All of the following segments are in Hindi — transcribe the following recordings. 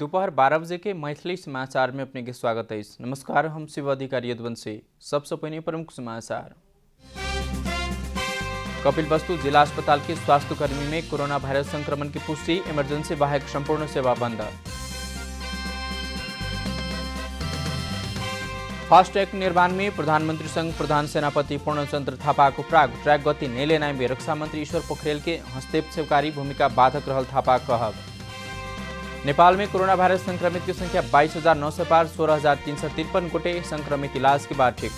दोपहर 12 बजे के मैथिली समाचार में अपने के स्वागत है। नमस्कार, हम शिव अधिकारी यदुवंशी। सबसे पहले प्रमुख समाचार। कपिलवस्तु जिला अस्पताल के स्वास्थ्य कर्मी में कोरोना वायरस संक्रमण की पुष्टि, इमरजेंसी बाहेक संपूर्ण सेवा बंद। फास्ट ट्रैक निर्माण में प्रधानमंत्री संघ प्रधान सेनापति पूर्णचंद्र थापा को प्राग ट्रैक गति नहीं लेने में रक्षा मंत्री ईश्वर पोखरेल के हस्तक्षेपकारी भूमिका बाधक रहल थापा कहब। नेपाल में कोरोना वायरस संक्रमित की संख्या 22,900 पार, 16,353 गोटे संक्रमित इलाज के बाद ठीक।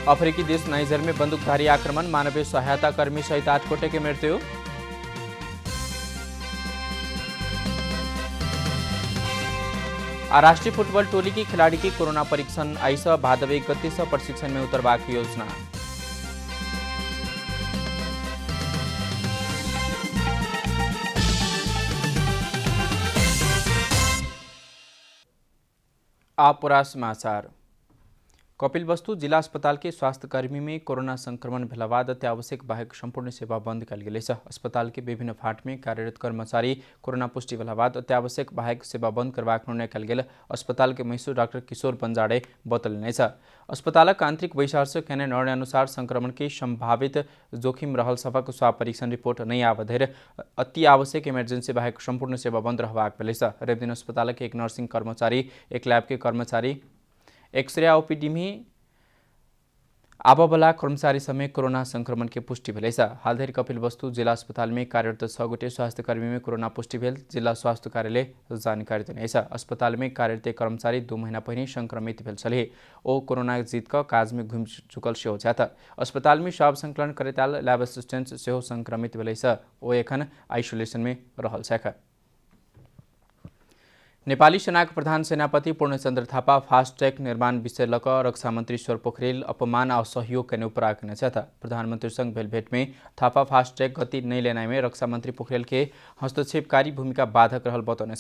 अफ्रीकी देश नाइजर में बंदूकधारी आक्रमण, मानवीय सहायता कर्मी सहित 8 गोटे की मृत्यु। राष्ट्रीय फुटबॉल टोली की खिलाड़ी की कोरोना परीक्षण आइस, भादव 1 गते से प्रशिक्षण में उतरबाक योजना। आप पूरा समाचार। कपिलवस्तु जिला अस्पताल के स्वास्थ्य कर्मी में कोरोना संक्रमण भेला बाद अत्यावश्यक बाहेक संपूर्ण सेवा बंद कल गेल। अस्पताल के विभिन्न फाट में कार्यरत कर्मचारी कोरोना पुष्टि भेला बाद अत्यावश्यक बाहेक सेवा बंद करबाक निर्णय कल गेल। अस्पताल के मैसूर डॉक्टर किशोर बंजाड़े बतलने अस्पतालक आंतरिक वैशार्य केने निर्णय अनुसार संक्रमण के संभावित जोखिम रहल सभक स्वाब परीक्षण रिपोर्ट नहीं आब धरि अति आवश्यक इमरजेंसी बाहेक संपूर्ण सेवा बंद रहबाक भेल। रेव दिन अस्पतालक एक नर्सिंग कर्मचारी, एक लैब के कर्मचारी, एक्सरे ओपीडी में आबवाला कर्मचारी समेत कोरोना संक्रमण की पुष्टि भेल। हाल कपिलवस्तु जिला अस्पताल में कार्यरत 6 गोटे स्वास्थ्य कर्मी में कोरोना पुष्टि भेल जिला स्वास्थ्य कार्यालय जानकारी देने। अस्पताल में कार्यरत कर्मचारी 2 महीना पहले संक्रमित भेल छले। ओ कोरोना जीत का काज में घुम चुकल सेहो छथि। अस्पताल में स्वाब संकलन करैताल लैब असिस्टेंट सेहो संक्रमित भेल। ओ एखन आइसोलेशन में रहल छथि। नेपाली सेनाक प्रधान सेनापति पूर्णचंद्र थापा फास्ट ट्रैक निर्माण विषय लक रक्षा मंत्री ईश्वर पोखरेल अपमान और सहयोग करने उपराग प्रधानमंत्री संघ भेल भेंट में थापा फास्ट ट्रैक गति नहीं लेने में रक्षा मंत्री पोखरेल के हस्तक्षेपकारी भूमिका बाधक रहल बतौने।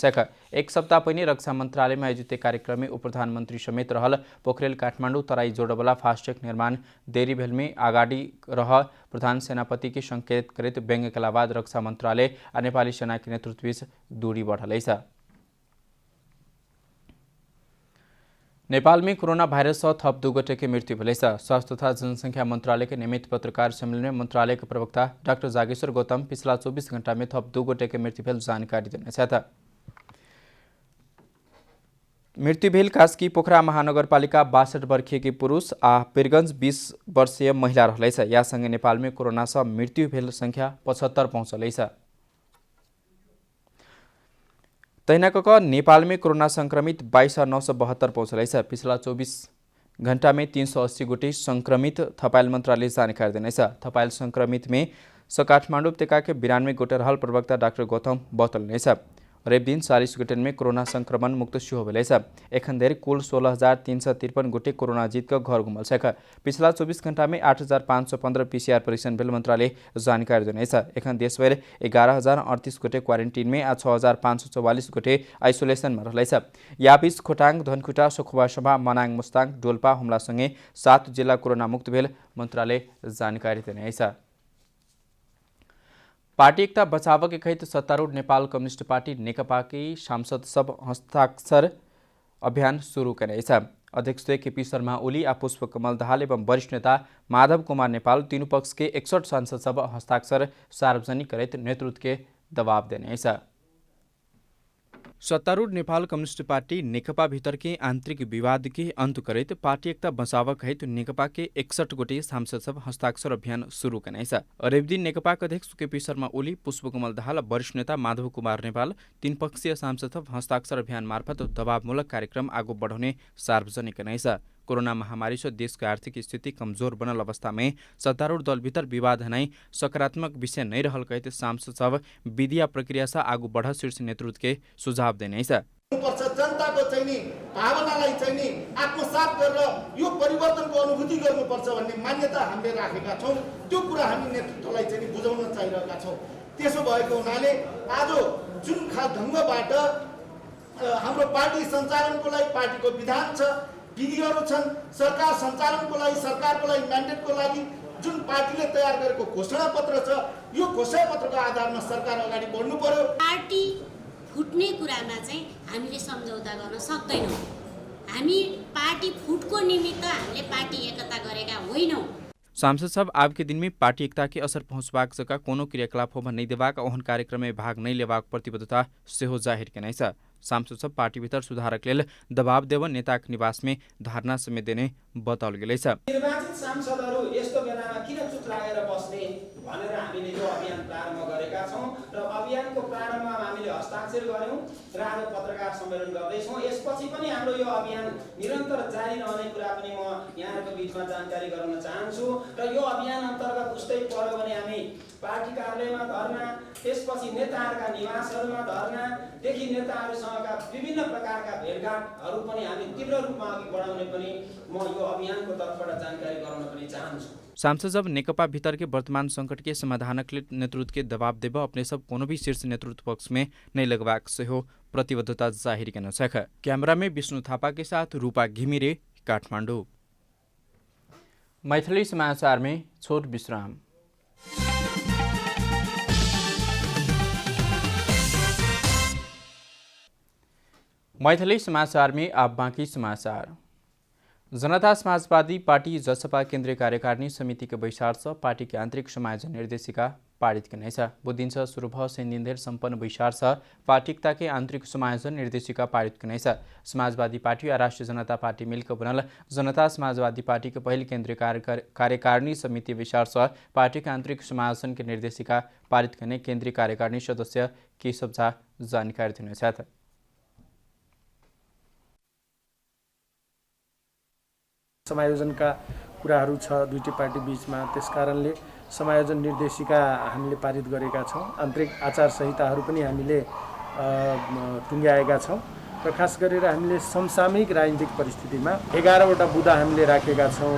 एक सप्ताह पहले रक्षा मंत्रालय में आयोजित कार्यक्रम में उप प्रधानमंत्री समेत रहल पोखरेल काठमाडौँ तराई जोड़वाला फास्ट ट्रैक निर्माण देरी भेल में आगाड़ी रह प्रधान सेनापति के संकेत करते व्यंग्य कला बाद रक्षा मंत्रालय और नेपाली सेना के नेतृत्व बीच दूरी बढ़ल। नेपाल में कोरोना वायरस से थप 2 गोटे की मृत्यु भेल। स्वास्थ्य तथा जनसंख्या मंत्रालय के नियमित पत्रकार सम्मेलन में मंत्रालय के प्रवक्ता डॉक्टर जागेश्वर गौतम पिछला 24 घंटा में थप 2 गोटे की मृत्यु भेल जानकारी देने। मृत्यु भेल कास्की पोखरा महानगरपालिका 62 वर्षीय के पुरुष आ पीरगंज 20 वर्षीय महिला रहल। या संगे नेपाल में कोरोना से मृत्यु भेल संख्या 75 पहुंचल। तैनाक नेपाल में कोरोना संक्रमित 22,972 पहुंचल। पिछला 24 घंटा में 380 गोटे संक्रमित थपाइल मंत्रालय जानकारी देने। थपाइल संक्रमित में काठमाडौँ उपत्यका के 92 गोटे रहल प्रवक्ता डॉक्टर गौतम बतलने। रेव दिन 40 गोटे में कोरोना संक्रमण मुक्त सेहो भेल। एखन धरि कुल 16,353 गोटे कोरोना जीत कर घर घुमल छथि। पिछला 24 घंटा में 8,515 पीसीआर परीक्षण भेल मंत्रालय जानकारी देने। एखन देशभर 11,038 गोटे क्वारेंटीन में आ 6,544 गोटे आइसोलेशन में रहल। या बीच खोटाङ, धनकुटा, सखुवासभा, मनाङ, मुस्ताङ, डोल्पा हुम्ला सँगै 7 जिल्ला कोरोना मुक्त भेल मंत्रालय जानकारी देने। पार्टी एकता बचाव के कहित सत्तारूढ़ नेपाल कम्युनिस्ट पार्टी नेकपा के सांसद सब हस्ताक्षर अभियान शुरू करे। अध्यक्ष केपी शर्मा ओली आ पुष्पकमल दाहाल एवं वरिष्ठ नेता माधव कुमार नेपाल तीनों पक्ष के 61 सांसद सब हस्ताक्षर सार्वजनिक करते नेतृत्व के दबाव देने। सत्तारूढ़ नेपाल कम्युनिस्ट पार्टी नेकपा भीतर के आंतरिक विवाद के अंत करते पार्टी एकता बचाव कहित नेकपा के 61 गोटे सांसद सब हस्ताक्षर अभियान शुरू करने। रेव दिन नेकपा अध्यक्ष केपी शर्मा ओली, पुष्पकमल दाहाल, वरिष्ठ नेता माधव कुमार नेपाल 3 पक्षीय सांसद सब हस्ताक्षर अभियान मार्फत दबावमूलक कार्यक्रम आगो बढ़ाने सार्वजनिक करने। कोरोना महामारी से देश की आर्थिक स्थिति कमजोर बनल अवस्था में सत्तारूढ़ दल भीतर विवाद हनाई सकारात्मक विषय नहीं रहल कहते सांसद सब विधि या प्रक्रिया से आगू बढ़ शीर्ष नेतृत्व के सुझाव देने। जनता को चाहिए भावनालाई चाहिए आत्मसात गरेर यो परिवर्तनको अनुभूति गर्नुपर्छ भन्ने मान्यता हामीले राखेका छौं। त्यो कुरा हामी नेतृत्वलाई चाहिँ बुझाउन चाहिरहेका छौं। त्यसो भएको हुनाले आज जुन ढंगबाट हाम्रो पार्टी सञ्चालनको लागि पार्टीको विधान छ, विधिहरू छन्, सरकार सञ्चालनको लागि सरकारको लागि म्यान्डेटको लागि जुन पार्टीले तयार गरेको घोषणा पत्र छ यो घोषणा पत्रको आधारमा सरकार अगाडि बढ्नु पर्यो। पार्टी फुट्ने कुरामा चाहिँ हामीले सम्झौता गर्न सक्दैनौँ। हामी पार्टी फुटको निमित्त हामीले पार्टी एकता गरेका होइनौँ। सांसद साहब आपके दिन में पार्टी एकता के असर पहुंचबाक जगह कोनो क्रियाकलाप होबा नहीं देबाक ओहन कार्यक्रम में भाग नहीं लेबाक प्रतिबद्धता सेहो जाहिर केने छ। सांसद सब पार्टी भीतर सुधारक लेल दबाव देव नेताक निवास में धारणा समेत देने बताउल गेलै छ। निर्वाचित सांसदहरू यस्तो बेलामा किन चुप लागेर बस्ने भनेर हामीले यो अभियान प्रारम्भ गरेका छौं र अभियानको प्रारम्भमा हामीले हस्ताक्षर गर्यौं र आज पत्रकार सम्मेलन गर्दैछौं। यसपछि पनि हाम्रो यो अभियान निरन्तर जारी रहने कुरा पनि म यहाँहरुको बीचमा जानकारी गराउन चाहन्छु र यो अभियान अन्तर्गत उस्तै पर्यो भने हामी पार्टी कार्यालयमा धरना, त्यसपछि नेताहरूका निवासहरूमा धरना, देखि नेताहरूसँगका विभिन्न प्रकारका भेटघाटहरू पनि हामी तीव्र रूपमा अघि बढाउने पनि म यो अभियानको तर्फबाट जानकारी गराउन पनि चाहन्छु। सांसद जब नेकपा भीतर के वर्तमान संकट के समाधानक लिए नेतृत्व के दबाव देव अपने सब कोनो भी शीर्ष नेतृत्व पक्ष में नहीं लगवाक से हो प्रतिबद्धता जाहिर करना सक। कैमरा में विष्णु थापा के साथ रूपा घिमिरे, काठमाडौँ। मैथिली समाचार में छोट विश्राम। मैथिली समाचार में आप बाँकी समाचार। जनता समाजवादी पार्टी जसपा केन्द्रीय कार्यकारिणी समिति के बैसार पार्टी के आंतरिक समायोजन निर्देशिका पारित करने बुध शुरू भ दिन सम्पन्न बैसार पार्टिकता के आंतरिक समायोजन निर्देशिका पारित करने समाजवादी पार्टी और राष्ट्रीय जनता पार्टी मिलकर बनल जनता समाजवादी पार्टी के पहल केन्द्रीय कार्यकारिणी समिति बैसार पार्टी के आंतरिक समायोजन के निर्देशिका पारित करने केन्द्रीय कार्यकारिणी सदस्य केशव झा जानकारी दिने। समायोजनका कुराहरू छ दुईटै पार्टी बीचमा, त्यसकारणले समायोजन निर्देशिका हामीले पारित गरेका छौँ। आन्तरिक आचार संहिताहरू पनि हामीले टुङ्ग्याएका छौँ र खास गरेर हामीले समसामयिक राजनीतिक परिस्थितिमा 11वटा बुँदा हामीले राखेका छौँ।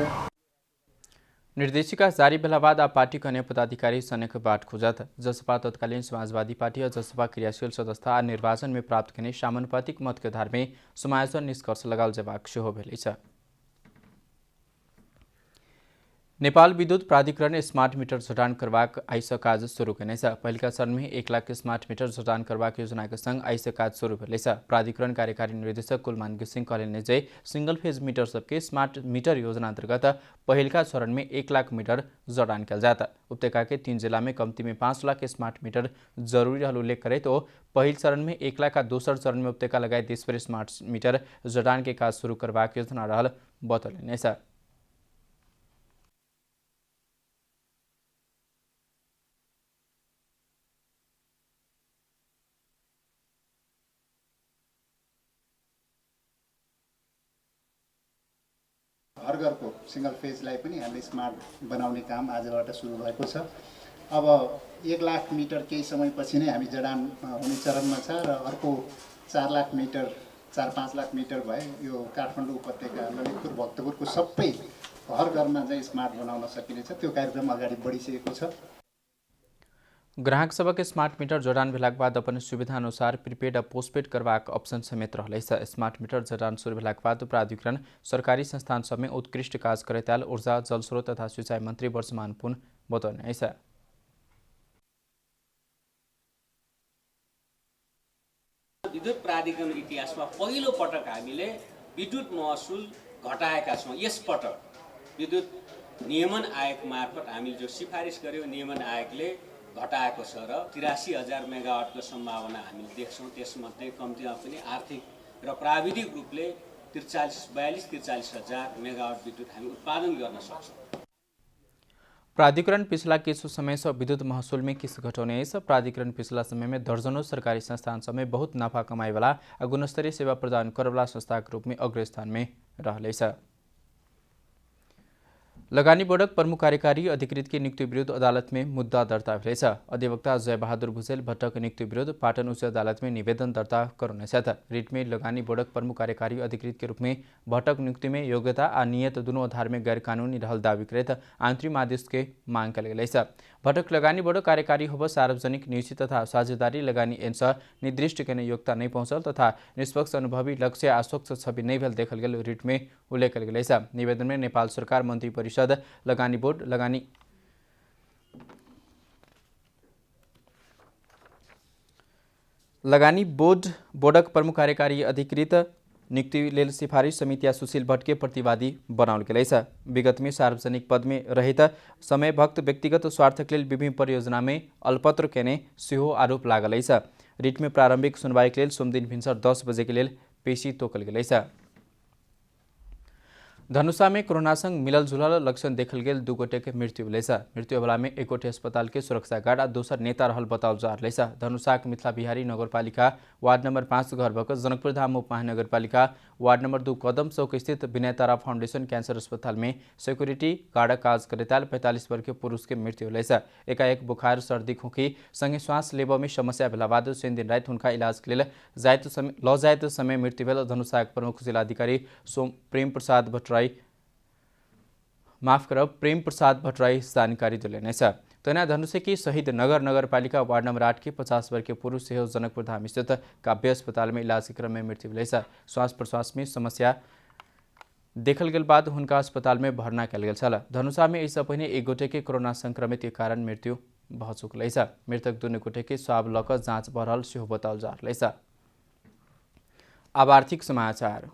निर्देशिका जारी भेला बाद आप पार्टी के अन्य पदाधिकारी सनक बाट खुजत जसपा तत्कालीन समाजवादी पार्टी और जसपा क्रियाशील सदस्य निर्वाचन में प्राप्त करने समानुपातिक मत के आधार में समायोजन निष्कर्ष लगाल जबाक सेहो भेलै छ। नेपाल विद्युत प्राधिकरण स्मार्ट मीटर जडान करवाक आइस काज शुरू करने पहिलका चरण में 1 लाख स्मार्ट मीटर जडान करवाक योजना के संग आइस काज शुरू भेलै छ। प्राधिकरण कार्यकारी निर्देशक कुलमान घिसिङ कहले जे सिंगल फेज मीटर सबके स्मार्ट मीटर योजना अंतर्गत पहिलका चरण में 1 लाख मीटर जडान किया जाता। उपत्यका के 3 जिला में कम्ती में 5 लाख स्मार्ट मीटर जरूरी रहल उल्लेख करे तो पहिल चरण में 1 लाख का दोसर चरण में उपत्यका लगायत देशभर स्मार्ट मीटर जडान के काज शुरू करवाक योजना रहल बतौलने छ। हर घरको सिंगल फेजलाई पनि हामीले स्मार्ट बनाउने काम आजबाट सुरु भएको छ। अब 1 लाख मिटर केही समयपछि नै हामी जडान हुने चरणमा छ र अर्को 4 लाख मिटर 4-5 लाख मिटर भए यो काठमाडौँ उपत्यका ललितपुर भक्तपुरको सबै हर घरमा चाहिँ स्मार्ट बनाउन सकिनेछ। त्यो कार्यक्रम अगाडि बढिसकेको छ। ग्राहक सभा के स्मार्ट मीटर जडान भेलाक बाद अपन सुविधा अनुसार प्रीपेड और पोस्टपेड करवाक ऑप्शन समेत रहलै छ। स्मार्ट मीटर जडान शुरू भेलाक बाद प्राधिकरण सरकारी संस्थान सब में उत्कृष्ट काज करैताल ऊर्जा जलस्रोत तथा सिंचाई मंत्री वर्षमान पुन बतौने छ। विद्युत प्राधिकरण इतिहासमा पहिलो पटक हामीले विद्युत महसुल घटाएका छौँ। यस पटक विद्युत नियमन आयोग मार्फत हामीले जो सिफारिस गर्यो नियमन आयोगले घटाएको छ र 83,000 मेगावाटको सम्भावना हामीले देख्छौँ। त्यसमध्ये कम्तीमा पनि आर्थिक र प्राविधिक रूपले 42-43,000 मेगावाट विद्युत हामी उत्पादन गर्न सक्छौँ। प्राधिकरण पिछला केसु समय से विद्युत महसुल में किस घटाउने छ। प्राधिकरण पिछला समय में दर्जनों सरकारी संस्थान समय बहुत नाफा कमाए वाला और गुणस्तरीय सेवा प्रदान करवाला संस्था के रूप में अग्रस्थान में रहलै छ। लगानी बोर्डक प्रमुख कार्यकारी अधिकृत की नियुक्ति विरुद्ध अदालत में मुद्दा दर्ता भेलै छ। अधिवक्ता जय बहादुर भुजेल भट्टक नियुक्ति विरुद्ध पाटन उच्च अदालत में निवेदन दर्ता करने छ। रिट में लगानी बोर्डक प्रमुख कार्यकारी अधिकृत के रूप में भट्टक नियुक्ति में योग्यता और नियत दोनों आधार में गैर कानूनी रहल दावी करत अंतरिम आदेश के मांग कल गेलै छ। भटक लगानी बडो कार्यकारी होब सार्वजनिक निजी तथा साझेदारी लगानी एंस निर्दिष्ट करने योग्यता नहीं पहुंचल तथा निष्पक्ष अनुभवी लक्ष्य आस्वच्छ छवि नहीं भेल देखल गेल रिट में उल्लेख कल गेल छ। निवेदन में नेपाल सरकार मन्त्री परिषद लगानी बोर्ड लगानी बोर्डक प्रमुख कार्यकारी अधिकृत नियुक्ति लेल सिफारिश समिति सुशील भट्टके प्रतिवादी बनाउल गेल छ। विगत में सार्वजनिक पद में रहित समय भक्त व्यक्तिगत स्वार्थक लेल विभिन्न परियोजना में अल्पत्र केने सेहो आरोप लागल छ। रिट में प्रारंभिक सुनवाई के लेल सोमदिन भिन्सर 10 बजे के लेल पेशी तोकल गेल छ। धनुषा में कोरोना संग मिलल जुलल लक्षण देखल गेल 2 गोटे के मृत्यु भेल छ। मृत्यु भेला में एक गोटे अस्पताल के सुरक्षा गार्ड आ दोसर नेता रहल बताओल जा रहल छ। धनुषाक मिथिला बिहारी नगरपालिका वार्ड नंबर 5 घर भक जनकपुर धाम उप महानगरपालिका वार्ड नंबर 2 कदम चौक स्थित विनय तारा फाउंडेशन कैंसर अस्पताल में सिक्योरिटी गार्ड काज करैताल 45 वर्षीय पुरुष के मृत्यु भेल छ। एकाएक बुखार सर्दी खोकी संगे श्वास लेब में समस्या भेला बाद शनि दिन रात हुनका इलाज के लेल जायत समय मृत्यु भेल। धनुषाक प्रमुख जिलाधिकारी प्रेम प्रसाद भट्टराई जानकारी दिलेने छ। तना धनुषे की शहीद नगरपालिका वार्ड नंबर 8 के 50 वर्षीय पुरुष सेहो जनकपुर धाम स्थित काव्य अस्पताल में इलाज के क्रम में मृत्यु भेल छ। श्वास प्रश्वास में समस्या देखल गेल बाद हुनका अस्पताल में भर्ना कल गेल छल। धनुषा में इससे पहले एक गोटे के कोरोना संक्रमित के कारण मृत्यु भ चुकल छ। मृतक दुनू गोटे के स्वाब लक जाँच भ रहल सेहो बताओल जा रहल छ। अब आर्थिक समाचार।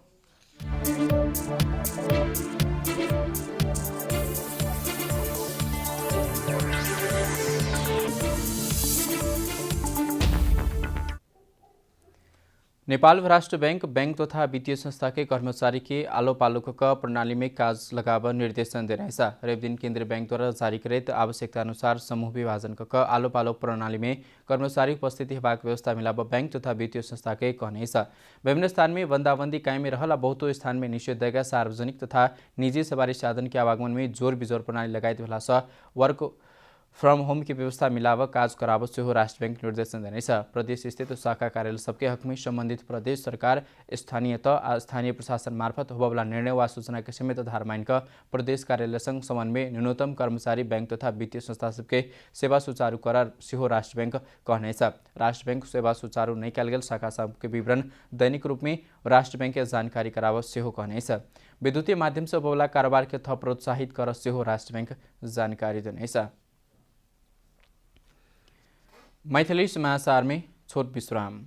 नेपाल राष्ट्र बैंक तथा वित्तीय संस्था के कर्मचारी के आलो पालो क प्रणाली में काज लगाव निर्देशन दे रहेछ। रवि दिन केंद्रीय बैंक द्वारा जारी कृत आवश्यकता अनुसार समूह विभाजन क आलो पालो प्रणाली में कर्मचारी उपस्थिति हेबाक व्यवस्था मिलाव बैंक तथा वित्तीय संस्था के कहने छ। विभिन्न स्थान में बंदाबंदी कायम रहला बहुतो स्थान में निषेधाज्ञा सार्वजनिक तथा निजी सवारी साधन के आवागमन में जोर बिजोर प्रणाली लगायत भेला स वर्क फ्रम होम की व्यवस्था मिलाव काज कराव सेहो राष्ट्र बैंक निर्देशन देने छ। प्रदेश स्थित शाखा कार्यालय सबके हक में संबंधित प्रदेश सरकार स्थानीय प्रशासन मार्फत होबवाला निर्णय वा सूचना के समेत आधार मान प्रदेश कार्यालय संग समन्वय न्यूनतम कर्मचारी बैंक तथा वित्तीय संस्था सबके सेवा सुचारू करार सेहो राष्ट्र बैंक कहने छ। राष्ट्र बैंक सेवा सुचारू नहीं कल गेल शाखा सबके विवरण दैनिक रूप में राष्ट्र बैंक के जानकारी कराव सेहो कहने छ। विद्युतीय माध्यम से होबवाला कारोबार के थप प्रोत्साहित कर सेहो राष्ट्र बैंक जानकारी देने छ। मैथिली समाचार में छोट विश्राम।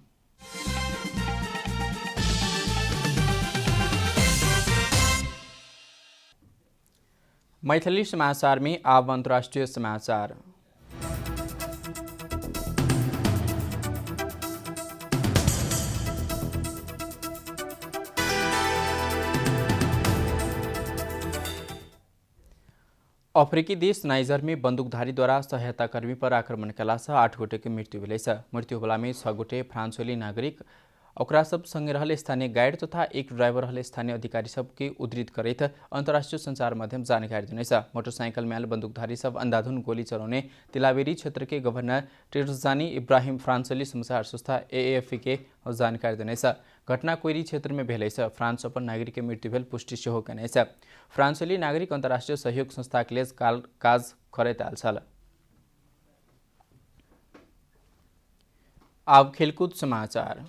मैथिली समाचार में अब अंतर्राष्ट्रीय समाचार। अफ्रीकी देश नाइजर में बंदूकधारी द्वारा सहायता कर्मी पर आक्रमण कला से 8 गोटे की मृत्यु भेल छ। मृत्यु होला में 6 गोटे फ्रांसोली नागरिक ओकरा सब संगे रहल स्थानीय गाइड तथा एक ड्राइवर रहल स्थानीय अधिकारी सबके उद्धृत करैत अंतर्राष्ट्रीय संचार माध्यम जानकारी देने छ। मोटरसाइकिल में आयल बंदूकधारी सब अंधाधुन गोली चलाउने तिलाबेरी क्षेत्र के गवर्नर टिर्जानी इब्राहिम फ्रांसोली समाचार संस्था AAFP के जानकारी देने छ। घटना कोइरी क्षेत्र में भेल छ। फ्रांस अपन नागरिक के मृत्यु भेल पुष्टि सेहो केने छ। फ्रांसोली नागरिक अंतर्राष्ट्रीय सहयोग संस्था के लेल काज करैत आयल छल। अब खेलकूद समाचार।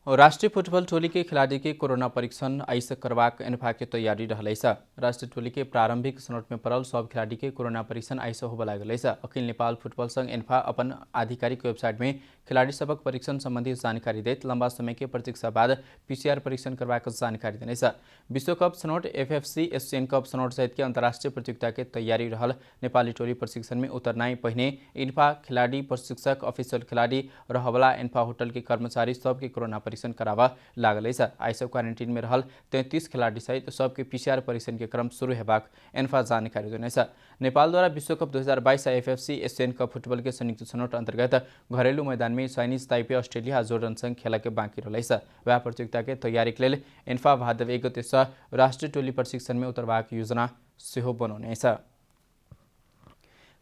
राष्ट्रीय फुटबॉल टोली के खिलाड़ी के कोरोना परीक्षण आइस करवाक एनफा के तैयारी रहलै छ। राष्ट्रीय टोली के प्रारंभिक छनौट में पड़ल सब खिलाड़ी के कोरोना परीक्षण आइस होब लागल छ। अखिल नेपाल फुटबॉल संघ एनफा अपन आधिकारिक वेबसाइट में खिलाड़ी सबक परीक्षण संबंधी जानकारी दैत लंबा समय के प्रतीक्षा बाद PCR परीक्षण करवाक जानकारी देने छ। विश्व कप छनौट FFC एशियन कप छनौट सहित के अंतर्राष्ट्रीय प्रतियोगिता के तैयारी रहल नेपाली टोली प्रशिक्षण में उतरनाई पहिने इन्फा खिलाड़ी प्रशिक्षक ऑफिशियल खिलाड़ी रहबला इन्फा होटल के कर्मचारी सबके कोरोना परीक्षण करावा लागल छ। आइसो क्वारेंटीन में रहल 33 खिलाड़ी सहित सबके PCR परीक्षण के क्रम शुरू हेबाक एन्फा जानकारी देने छ। नेपाल द्वारा विश्व cup 2022 FFC Asian cup football के संयुक्त छनौट अंतर्गत घरेलू मैदान में चाइनीज ताइपे ऑस्ट्रेलिया जोर्डन संग खेला के बाँकी रहल छ। वह प्रतियोगिता के तैयारी के लेल एन्फा भादव 1 गते से राष्ट्रीय टोली प्रशिक्षण में उतरबाक योजना सेहो बनौने छ।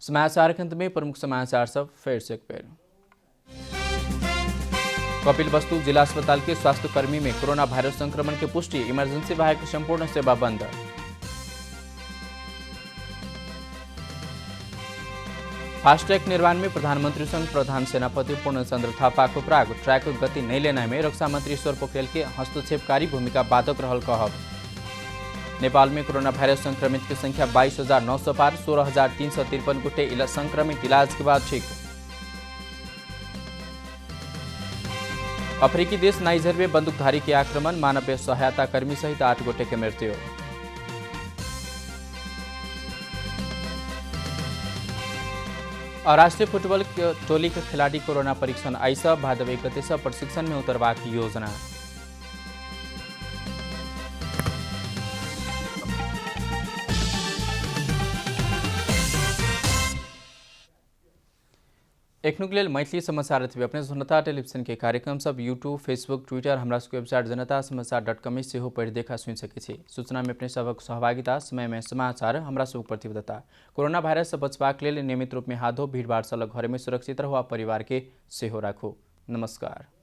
समाचार के अंत में प्रमुख समाचार सब फिर से एक बेर। कपिलवस्तु जिला अस्पताल के स्वास्थ्य कर्मी में कोरोना वायरस संक्रमण की पुष्टि, इमरजेंसी बाहर संपूर्ण सेवा बंद। फास्टैग निर्माण में प्रधानमंत्री संघ प्रधान सेनापति पूर्णचंद्र थापा को प्राग ट्रैक गति नहीं लेने में रक्षा मंत्री ईश्वर पोखरेल के हस्तक्षेपकारी भूमिका बाधक रहल कहब। नेपाल में कोरोना वायरस संक्रमित की संख्या 22,900 पार, 16,353 गुटे संक्रमित इलाज के बाद ठीक। अफ्रीकी देश नाइजर में बंदूकधारी के आक्रमण, मानवीय सहायता कर्मी सहित 8 गोटे की मृत्यु। राष्ट्रीय फुटबॉल टोली के खिलाड़ी कोरोना परीक्षण आइस, भादव 1 गते से प्रशिक्षण में उतरबाक योजना। एकनुक लेल मैथिली समाचार अथवा अपने जनता टेलीविजन के कार्यक्रम सब यूट्यूब, फेसबुक, ट्विटर, हमरा सबके वेबसाइट जनता-समाचार.com में सेहो पढ़ि देखा सुन सके छी। सूचना में अपने सबक सहभागिता, समय में समाचार, हमरा सब प्रतिबद्धता। कोरोना वायरस से बचबाक लेल नियमित रूप में हाथ धो, भीड़भाड़ से अलग घर में सुरक्षित रहो, परिवार के सेहो राखू। नमस्कार।